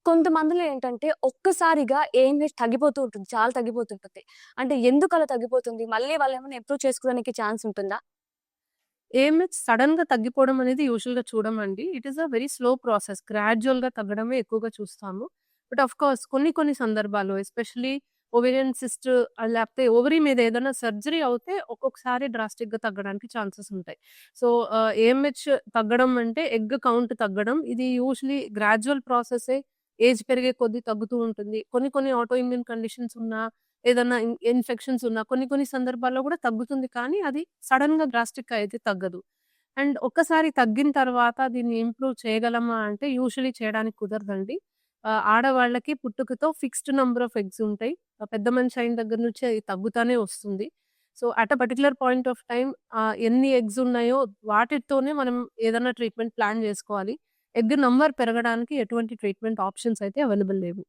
కొంతమందిలో ఏంటంటే ఒక్కసారిగా ఏఎంహెచ్ తగ్గిపోతూ ఉంటుంది. చాలా తగ్గిపోతుంటుంది. అంటే ఎందుకలా తగ్గిపోతుంది? మళ్ళీ వాళ్ళేమన్నా ఇంప్రూవ్ చేసుకోవడానికి ఛాన్స్ ఉంటుందా? ఏఎంహెచ్ సడెన్‌గా తగ్గిపోవడం అనేది యూజువల్‌గా చూడమండి. It is a very slow process. గ్రాడ్యుయల్‌గా తగ్గడమే ఎక్కువగా చూస్తాము. బట్ ఆఫ్ కోర్స్ కొన్ని కొన్ని సందర్భాల్లో ఎస్పెషల్లీ ఓవేరియన్ సిస్ట్ లేకపోతే ఓవరీ మీద ఏదైనా సర్జరీ అవుతే ఒక్కొక్కసారి డ్రాస్టిక్‌గా తగ్గడానికి ఛాన్సెస్ ఉంటాయి. సో, ఏఎంహెచ్ తగ్గడం అంటే ఎగ్ కౌంట్ తగ్గడం. ఇది యూజువల్లీ గ్రాడ్యుయల్ ప్రాసెసే. ఏజ్ పెరిగే కొద్దీ తగ్గుతూ ఉంటుంది. కొన్ని కొన్ని ఆటో ఇమ్యూన్ కండిషన్స్ ఉన్నా, ఏదన్నా ఇన్ఫెక్షన్స్ ఉన్నా కొన్ని కొన్ని సందర్భాల్లో గూడా తగ్గుతుంది. కానీ అది సడెన్‌గా డ్రాస్టిక్‌గా అయితే తగ్గదు. అండ్ ఒక్కసారి తగ్గిన తర్వాత దీన్ని ఇంప్రూవ్ చేయగలమా అంటే యూజువల్లీ చేయడానికి కుదరదండి. ఆడవాళ్ళకి పుట్టుకతో ఫిక్స్డ్ నంబర్ ఆఫ్ ఎగ్స్ ఉంటాయి. పెద్ద మనిషి అయిన దగ్గర నుంచి అది తగ్గుతానే వస్తుంది. So, at a particular point of time ఎన్ని ఎగ్స్ ఉన్నాయో వాటితోనే మనం ఏదన్నా ట్రీట్మెంట్ ప్లాన్ జేసుకోవాలి. ఎగ్ నంబర్ పెరగడానికి ఎటువంటి ట్రీట్మెంట్ ఆప్షన్స్ అయితే అవైలబుల్ లేవు.